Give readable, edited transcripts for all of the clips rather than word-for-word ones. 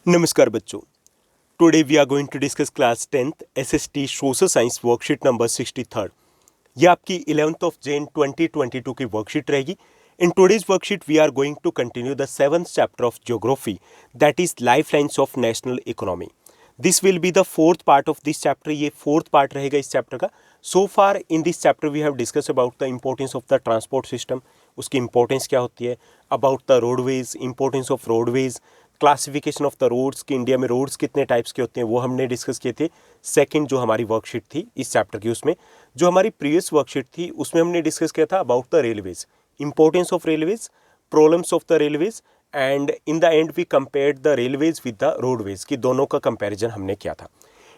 नमस्कार बच्चों। Today we are going to discuss class 10th SST social science worksheet number 63। ये आपकी 11th of Jain 2022 की वर्कशीट रहेगी। In today's worksheet we are going to continue the 7th chapter of geography, that is lifelines of national economy. This will be the 4th part of this chapter. ये 4th part रहेगा इस chapter का। So far in this chapter we have discuss about the importance of the transport system, उसकी importance क्या होती है, about the roadways, importance of roadways, classification of the roads कि India में रोड्स कितने टाइप्स के होते हैं वो हमने डिस्कस किए थे। सेकंड जो हमारी वर्कशीट थी इस चैप्टर की, उसमें जो हमारी प्रीवियस वर्कशीट थी उसमें हमने डिस्कस किया था about the railways, importance of railways, problems of the railways, and in the end we compared the railways with the roadways की दोनों का कंपैरिजन हमने किया था।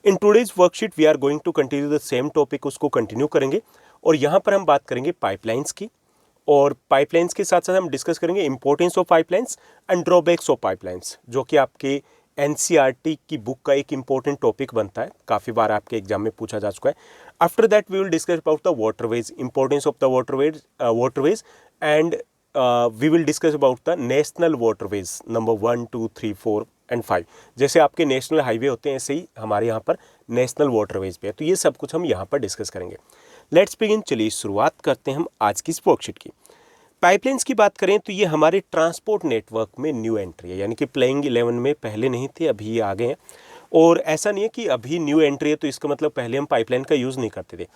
In today's worksheet we are going to continue the same topic, उसको continue करेंगे और यहाँ पर हम बात करेंगे पाइपलाइंस की, और पाइपलाइंस के साथ साथ हम डिस्कस करेंगे importance of pipelines and drawbacks of pipelines, जो कि आपके एनसीईआरटी की बुक का एक इंपॉर्टेंट टॉपिक बनता है, काफ़ी बार आपके एग्जाम में पूछा जा चुका है। After that we will discuss about the waterways, importance of the waterways and we will discuss about the national waterways number 1, 2, 3, 4 and 5। जैसे आपके नेशनल हाईवे होते हैं ऐसे ही हमारे यहाँ पर नेशनल वाटरवेज भी है, तो ये सब कुछ हम यहाँ पर डिस्कस करेंगे। लेट्स बिगिन, चलिए शुरुआत करते हैं हम आज की इस वर्कशीट की। पाइपलाइंस की बात करें तो ये हमारे ट्रांसपोर्ट नेटवर्क में न्यू एंट्री है, यानी कि प्लेइंग 11 में पहले नहीं थे, अभी ये आ गए हैं। और ऐसा नहीं है कि अभी न्यू एंट्री है तो इसका मतलब पहले हम पाइपलाइन का यूज़ नहीं करते थे।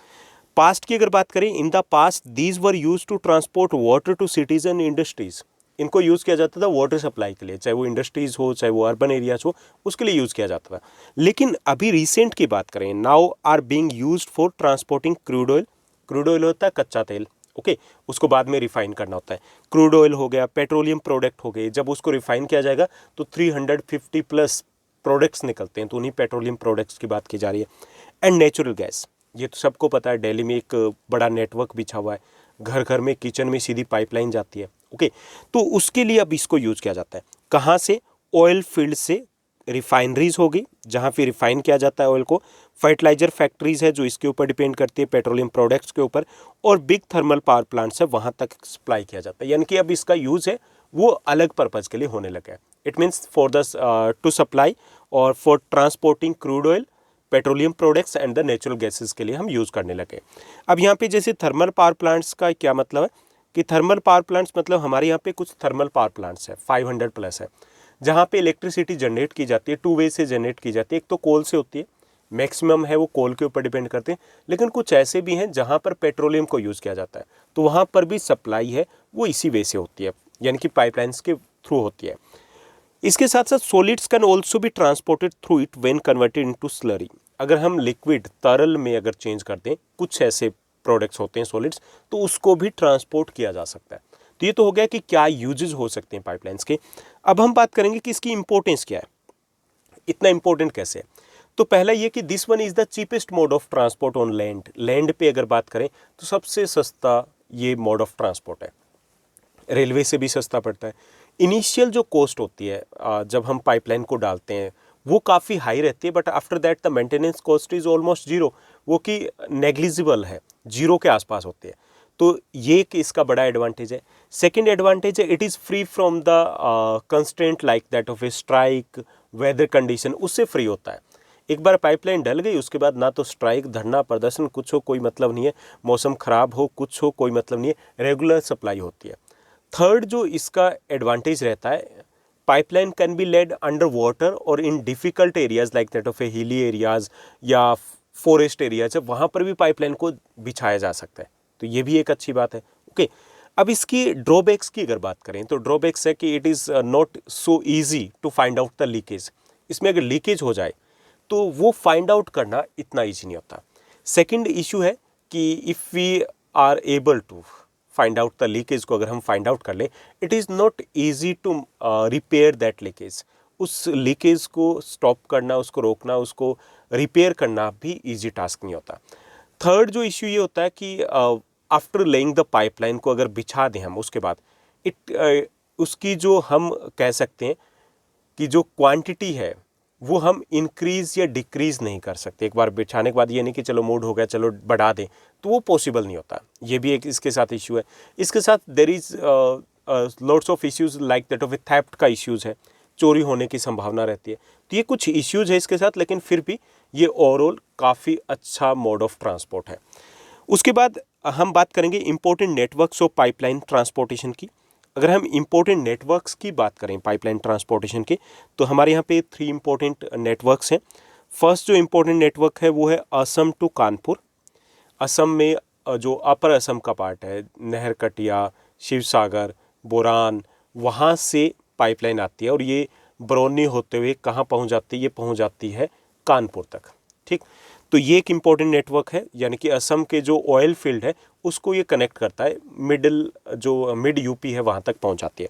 पास्ट की अगर बात करें, in the past these were used to transport water to cities and industries. इनको यूज़ किया जाता था वाटर सप्लाई के लिए, चाहे वो इंडस्ट्रीज़ हो चाहे वो अर्बन एरियाज हो, उसके लिए यूज़ किया जाता था। लेकिन अभी रिसेंट की बात करें, now are being used for transporting crude oil. Crude oil होता है कच्चा तेल, ओके, उसको बाद में रिफाइन करना होता है। क्रूड ऑयल हो गया, पेट्रोलियम प्रोडक्ट हो गए, जब उसको रिफाइन किया जाएगा तो 350 प्लस प्रोडक्ट्स निकलते हैं, तो उन्हीं पेट्रोलियम प्रोडक्ट्स की बात की जा रही है। एंड नेचुरल गैस, ये तो सबको पता है, दिल्ली में एक बड़ा नेटवर्क बिछा हुआ है, घर घर में किचन में सीधी पाइपलाइन जाती है, ओके। तो उसके लिए अब इसको यूज़ किया जाता है। कहाँ से? ऑयल फील्ड से। रिफाइनरीज होगी जहाँ पे रिफाइन किया जाता है ऑयल को, फर्टिलाइजर फैक्ट्रीज है जो इसके ऊपर डिपेंड करती है पेट्रोलियम प्रोडक्ट्स के ऊपर, और बिग थर्मल पावर प्लांट्स है वहाँ तक सप्लाई किया जाता है। यानी कि अब इसका यूज़ है वो अलग पर्पज़ के लिए होने लगा है। It means for the to supply और for transporting crude oil, petroleum products and the natural gases के लिए हम यूज़ करने लगे। अब यहाँ पे जैसे थर्मल पावर प्लांट्स का क्या मतलब है कि थर्मल पावर प्लांट्स मतलब हमारे यहाँ पे कुछ थर्मल पावर प्लांट्स है 500 प्लस है, जहाँ पे इलेक्ट्रिसिटी जनरेट की जाती है, 2 वे से जनरेट की जाती है। एक तो कोल से होती है, मैक्सिमम है वो कोल के ऊपर डिपेंड करते हैं, लेकिन कुछ ऐसे भी हैं जहाँ पर पेट्रोलियम को यूज़ किया जाता है, तो वहाँ पर भी सप्लाई है वो इसी वे से होती है, यानी कि पाइपलाइंस के थ्रू होती है। इसके साथ साथ सॉलिड्स कैन ऑल्सो भी transported through it when converted into slurry. अगर हम लिक्विड तरल में अगर चेंज कर दें, कुछ ऐसे प्रोडक्ट्स होते हैं सॉलिड्स, तो उसको भी ट्रांसपोर्ट किया जा सकता है। तो ये तो हो गया कि क्या यूजेस हो सकते हैं पाइपलाइंस के। अब हम बात करेंगे कि इसकी इंपॉर्टेंस क्या है, इतना इंपॉर्टेंट कैसे है। तो पहला ये कि this one is the cheapest mode of transport on land. Land पे अगर बात करें तो सबसे सस्ता ये मोड ऑफ ट्रांसपोर्ट है, रेलवे से भी सस्ता पड़ता है। इनिशियल जो कॉस्ट होती है जब हम पाइपलाइन को डालते हैं वो काफ़ी हाई रहती है, but after that the maintenance cost is almost zero, वो कि नेग्लिजिबल है, जीरो के आसपास होती है। तो ये एक इसका बड़ा एडवांटेज है। सेकेंड एडवांटेज है, it is free from the constraint like that of a strike, weather condition, उससे फ्री होता है। एक बार पाइपलाइन डल गई उसके बाद ना तो स्ट्राइक, धरना, प्रदर्शन, कुछ हो कोई मतलब नहीं है, मौसम खराब हो, कुछ हो कोई मतलब नहीं है, रेगुलर सप्लाई होती है। थर्ड जो इसका एडवांटेज रहता है, pipeline can be laid under water और in difficult areas like that of a hilly areas या फॉरेस्ट एरियाज है, वहाँ पर भी पाइपलाइन को बिछाया जा सकता है, तो ये भी एक अच्छी बात है, ओके। अब इसकी ड्रॉबैक्स की अगर बात करें तो ड्रॉबैक्स है कि it is not so easy to find out the leakage. इसमें अगर लीकेज हो जाए तो वो फाइंड आउट करना इतना ईजी नहीं होता। सेकेंड इशू है कि if we are able to find out the leakage को अगर हम फाइंड आउट कर लें, it is not easy to repair that leakage. उस लीकेज को स्टॉप करना, उसको रोकना, उसको रिपेयर करना भी ईजी टास्क नहीं होता। थर्ड जो इश्यू ये होता है कि आफ्टर लेइंग द पाइपलाइन को अगर बिछा दें हम, उसके बाद उसकी जो हम कह सकते हैं कि जो क्वांटिटी है वो हम इंक्रीज या डिक्रीज नहीं कर सकते। एक बार बिछाने के बाद ये नहीं कि चलो मूड हो गया चलो बढ़ा दें, तो वो पॉसिबल नहीं होता। ये भी एक इसके साथ इश्यू है। इसके साथ there is lots of issues like that of a theft का इश्यूज़ है चोरी होने की संभावना रहती है। तो ये कुछ इश्यूज है इसके साथ, लेकिन फिर भी ये ओवरऑल काफ़ी अच्छा मोड ऑफ ट्रांसपोर्ट है। उसके बाद हम बात करेंगे important networks of pipeline transportation की। अगर हम इंपॉर्टेंट नेटवर्क्स की बात करें पाइपलाइन ट्रांसपोर्टेशन के, तो हमारे यहाँ पे 3 इंपॉर्टेंट नेटवर्क्स हैं। फर्स्ट जो इंपॉर्टेंट नेटवर्क है वो है असम टू कानपुर। असम में जो अपर असम का पार्ट है, नहरकटिया, शिवसागर, बोरान, वहाँ से पाइपलाइन आती है और ये बरौनी होते हुए कहाँ पहुँच जाती है, ये पहुँच जाती है कानपुर तक। ठीक, तो ये एक इम्पॉर्टेंट नेटवर्क है, यानी कि असम के जो ऑयल फील्ड है उसको ये कनेक्ट करता है, मिड यूपी है वहाँ तक पहुँच जाती है।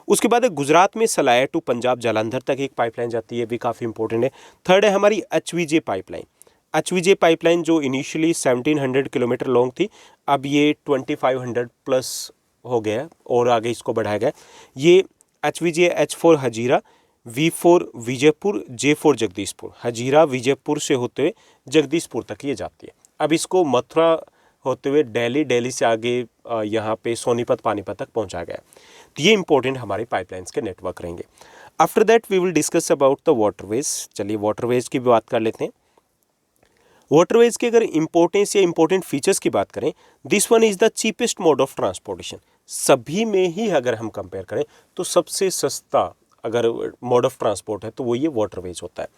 उसके बाद गुजरात में सलाया टू पंजाब जालंधर तक एक पाइपलाइन जाती है, भी काफ़ी इंपॉर्टेंट है। थर्ड है हमारी HVJ पाइपलाइन। HVJ पाइपलाइन जो इनिशियली 1700 किलोमीटर लॉन्ग थी, अब ये 2500 प्लस हो गया है और आगे इसको बढ़ाया गया। ये HVJ H4 Hazira, V4 Vijaypur, J4 Jagdishpur. Hazira Vijaypur से होते हुए जगदीशपुर तक ये जाती है। अब इसको मथुरा होते हुए दिल्ली से आगे यहाँ पे सोनीपत पानीपत तक पहुँचाया गया। तो ये इंपॉर्टेंट हमारे पाइपलाइंस के नेटवर्क रहेंगे। After that we will discuss about the waterways. चलिए वाटरवेज की भी बात कर लेते हैं। वाटरवेज के अगर इंपॉर्टेंस या इंपॉर्टेंट फीचर्स की बात करें, this one is the cheapest mode of transportation. सभी में ही अगर हम कंपेयर करें तो सबसे सस्ता अगर मोड ऑफ ट्रांसपोर्ट है तो वो ये वाटरवेज होता है।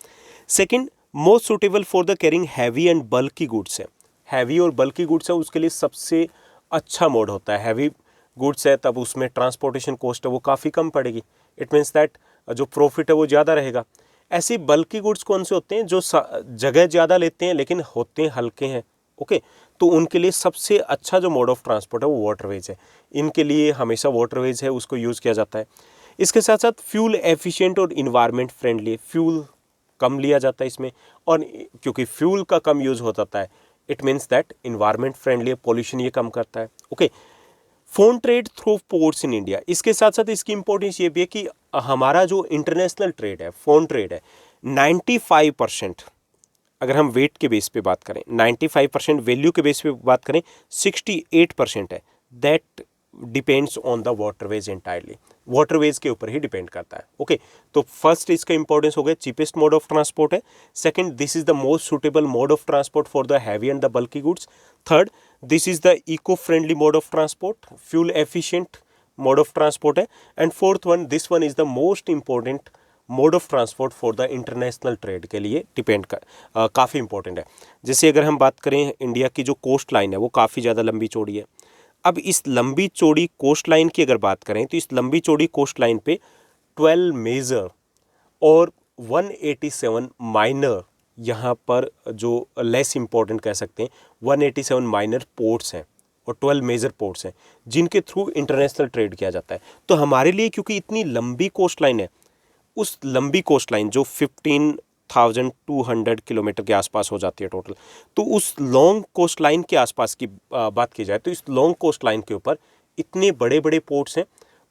Second, most suitable for the carrying heavy and bulky goods है। हैवी और बल्की गुड्स है उसके लिए सबसे अच्छा मोड होता है। हैवी गुड्स है तब उसमें ट्रांसपोर्टेशन कॉस्ट है वो काफ़ी कम पड़ेगी, इट मीन्स दैट जो प्रॉफिट है वो ज़्यादा रहेगा। ऐसे बल्की गुड्स कौन से होते हैं जो जगह ज़्यादा लेते हैं लेकिन होते हैं हल्के हैं, ओके, तो उनके लिए सबसे अच्छा जो मोड ऑफ ट्रांसपोर्ट है वो वाटरवेज है। इनके लिए हमेशा वाटरवेज है उसको यूज़ किया जाता है। इसके साथ साथ फ्यूल एफिशिएंट और इन्वायरमेंट फ्रेंडली, फ्यूल कम लिया जाता है इसमें, और क्योंकि फ्यूल का कम यूज़ हो जाता है it means that environment friendly है, पॉल्यूशन ये कम करता है, okay. Phone trade through ports in India, इसके साथ साथ इसकी इंपॉर्टेंस ये भी है कि हमारा जो इंटरनेशनल ट्रेड है, फोन ट्रेड है, 95% अगर हम वेट के बेस पे बात करें, 95% वैल्यू के बेस पे बात करें, 68% है that depends on the waterways entirely. Waterways के ऊपर ही डिपेंड करता है, ओके। तो फर्स्ट इसका इंपॉर्टेंस हो गया, चीपेस्ट मोड ऑफ ट्रांसपोर्ट है। Second, this is the most suitable mode of transport for the heavy and the bulky goods. Third, this is the eco friendly mode of transport, fuel efficient mode of transport है। And fourth one, this one is the most important mode of transport for the international trade के लिए काफ़ी important है। जैसे अगर हम बात करें इंडिया की जो कोस्ट लाइन है वो काफ़ी ज़्यादा लंबी चौड़ी है। अब इस लंबी चौड़ी कोस्ट लाइन की अगर बात करें तो इस लंबी चौड़ी कोस्ट लाइन पे 12 मेजर और 187 माइनर, यहाँ पर जो लेस इंपॉर्टेंट कह सकते हैं, 187 माइनर पोर्ट्स हैं और 12 मेजर पोर्ट्स हैं जिनके थ्रू इंटरनेशनल ट्रेड किया जाता है। तो हमारे लिए क्योंकि इतनी लंबी कोस्ट लाइन है, उस लंबी कोस्ट लाइन जो 15,200 किलोमीटर के आसपास हो जाती है टोटल, तो उस लॉन्ग कोस्ट लाइन के आसपास की बात की जाए तो इस लॉन्ग कोस्ट लाइन के ऊपर इतने बड़े बड़े पोर्ट्स हैं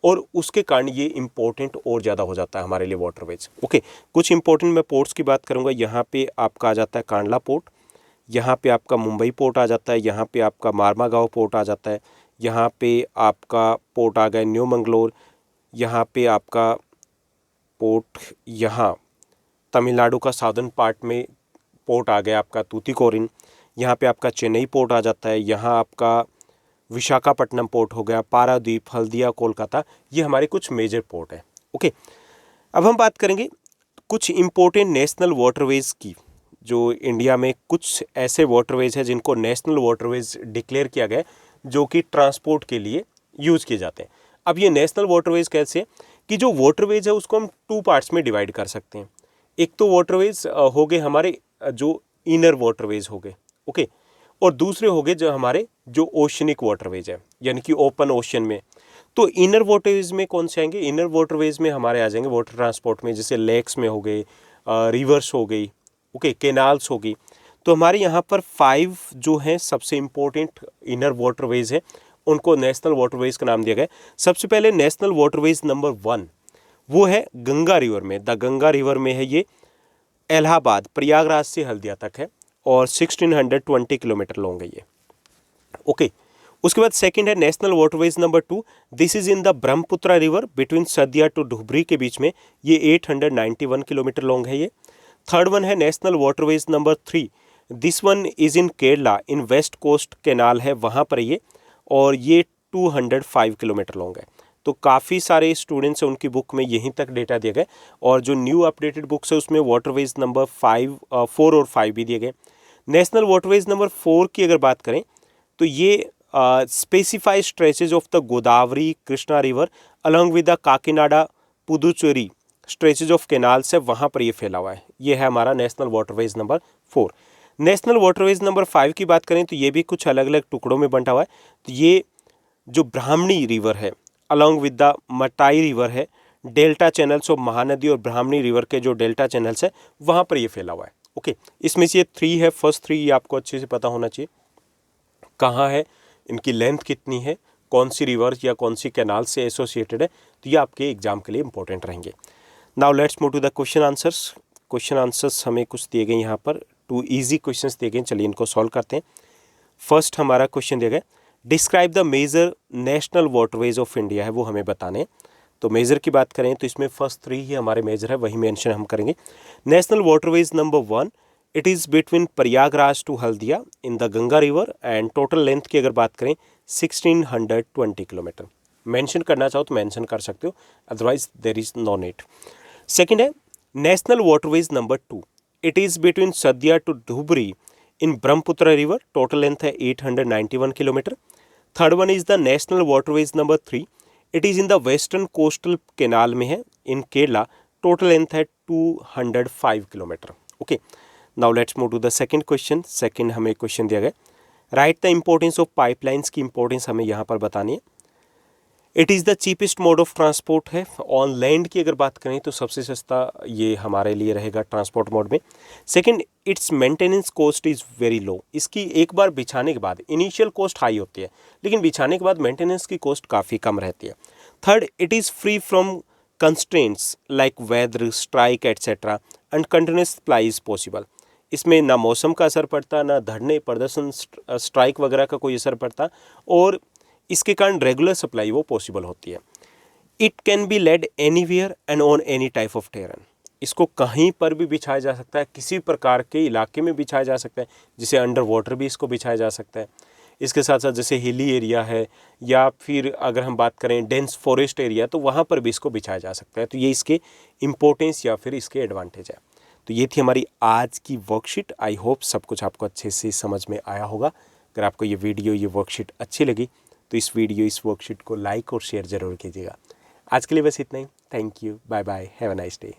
और उसके कारण ये इंपॉर्टेंट और ज़्यादा हो जाता है हमारे लिए वाटरवेज, ओके। कुछ इंपॉर्टेंट मैं पोर्ट्स की बात करूँगा। यहाँ पे आपका आ जाता है कांडला पोर्ट, यहाँ पे आपका मुंबई पोर्ट आ जाता है, यहाँ पे आपका मारमागांव पोर्ट आ जाता है, यहाँ पे आपका पोर्ट आ गया न्यू मंगलोर, यहाँ पे आपका पोर्ट, यहाँ तमिलनाडु का साउदर्न पार्ट में पोर्ट आ गया आपका तूतीकोरिन, यहाँ पे आपका चेन्नई पोर्ट आ जाता है, यहाँ आपका विशाखापट्टनम पोर्ट हो गया, पारादीप, हल्दिया, कोलकाता, ये हमारे कुछ मेजर पोर्ट हैं, ओके। अब हम बात करेंगे कुछ इंपॉर्टेंट नेशनल वाटरवेज की। जो इंडिया में कुछ ऐसे वाटरवेज हैं जिनको नेशनल वाटरवेज डिक्लेयर किया गया है जो कि ट्रांसपोर्ट के लिए यूज़ किए जाते हैं। अब ये नेशनल वाटरवेज कैसे कि जो वाटरवेज है उसको हम 2 पार्ट्स में डिवाइड कर सकते हैं। एक तो वाटरवेज हो गए हमारे जो इनर वाटरवेज हो गए, ओके, और दूसरे हो गए जो हमारे जो ओशनिक वाटरवेज है यानी कि ओपन ओशन में। तो इनर वाटरवेज में कौन से आएंगे? इनर वाटरवेज में हमारे आ जाएंगे वाटर ट्रांसपोर्ट में, जैसे लेक्स में हो गए, रिवर्स हो गई, ओके, केनाल्स होगी। तो हमारे यहाँ पर 5 जो हैं सबसे इम्पोर्टेंट इनर वाटरवेज है, उनको नेशनल वाटरवेज का नाम दिया गया। सबसे पहले नेशनल वाटरवेज नंबर 1 वो है गंगा रिवर में, द गंगा रिवर में है ये, इलाहाबाद प्रयागराज से हल्दिया तक है और 1620 किलोमीटर लॉन्ग है ये, ओके। उसके बाद सेकंड है national waterways number 2, this is in the Brahmaputra river between Sadiya to Dhubri के बीच में, ये 891 किलोमीटर लॉन्ग है ये। थर्ड वन है national waterways number 3, this one is in Kerala, in west coast canal है वहाँ पर ये, और ये 205 किलोमीटर लॉन्ग है। तो काफ़ी सारे स्टूडेंट्स हैं उनकी बुक में यहीं तक डेटा दिए गए, और जो न्यू अपडेटेड बुक्स है उसमें वाटरवेज नंबर 4 और 5 भी दिए गए। नेशनल वाटरवेज नंबर 4 की अगर बात करें तो ये specify stretches of the Godavari Krishna river along with the Kakinada Puducherry stretches of canals है, वहाँ पर ये फैला हुआ है। ये है हमारा national waterways number 4। National waterways number 5 की बात करें तो ये भी कुछ अलग अलग टुकड़ों में बंटा हुआ है। तो ये जो ब्राह्मणी रिवर है along with the Matai river है, डेल्टा चैनल्स ऑफ महानदी और ब्राह्मणी रिवर के जो डेल्टा चैनल्स है वहाँ पर ये फैला हुआ है। ओके, इसमें से ये 3 है, फर्स्ट 3 ये आपको अच्छे से पता होना चाहिए। कहाँ है, इनकी लेंथ कितनी है, कौन सी रिवर या कौन सी कैनाल से एसोसिएटेड है, तो ये आपके एग्जाम के लिए इंपॉर्टेंट रहेंगे। Now let's move to the question answers. Question answers हमें कुछ दिए गए यहाँ पर, 2 ईजी क्वेश्चंस दिए गए, चलिए इनको सॉल्व करते हैं। फर्स्ट हमारा क्वेश्चन दिया गया, describe the major national waterways of India है, वो हमें बताने हैं। तो मेजर की बात करें तो इसमें फर्स्ट 3 ही हमारे मेजर है, वही मेंशन हम करेंगे। National waterways number 1, it is between Prayagraj to Haldia in the Ganga river, and total length की अगर बात करें 1620 किलोमीटर। मेंशन करना चाहो तो मेंशन कर सकते हो, otherwise there is no need. Second है national waterways number 2, it is between Sadiya to Dhubri in Brahmaputra river, total length है 891 kilometre. Third one is the national waterways number 3, it is in the western coastal canal में है in Kerala, total length है 205 kilometre. Okay, now let's move to the second question. Second हमें question दिया गया, write the importance of pipelines की importance हमें यहाँ पर बतानी है। It is the cheapest mode of transport है। ऑन लैंड की अगर बात करें तो सबसे सस्ता ये हमारे लिए रहेगा ट्रांसपोर्ट मोड में। Second, it's maintenance cost is very low, इसकी एक बार बिछाने के बाद इनिशियल कॉस्ट हाई होती है, लेकिन बिछाने के बाद मेंटेनेंस की कॉस्ट काफ़ी कम रहती है। Third, it is free from constraints like weather, strike etcetera, and continuous supply is possible. इसमें ना मौसम का असर पड़ता, ना धरने प्रदर्शन स्ट्राइक वगैरह का कोई असर पड़ता, और इसके कारण रेगुलर सप्लाई वो पॉसिबल होती है। It can be laid anywhere and on any type of terrain, इसको कहीं पर भी बिछाया जा सकता है, किसी प्रकार के इलाके में बिछाया जा सकता है, जिसे अंडर वाटर भी इसको बिछाया जा सकता है। इसके साथ साथ जैसे हिली एरिया है, या फिर अगर हम बात करें डेंस फॉरेस्ट एरिया, तो वहाँ पर भी इसको बिछाया जा सकता है। तो ये इसके इम्पोर्टेंस या फिर इसके एडवांटेज है। तो ये थी हमारी आज की वर्कशीट। आई होप सब कुछ आपको अच्छे से समझ में आया होगा। अगर आपको ये वीडियो, ये वर्कशीट अच्छी लगी तो इस वर्कशीट को लाइक और शेयर ज़रूर कीजिएगा। आज के लिए बस इतना ही। Thank you, bye bye, have a nice day.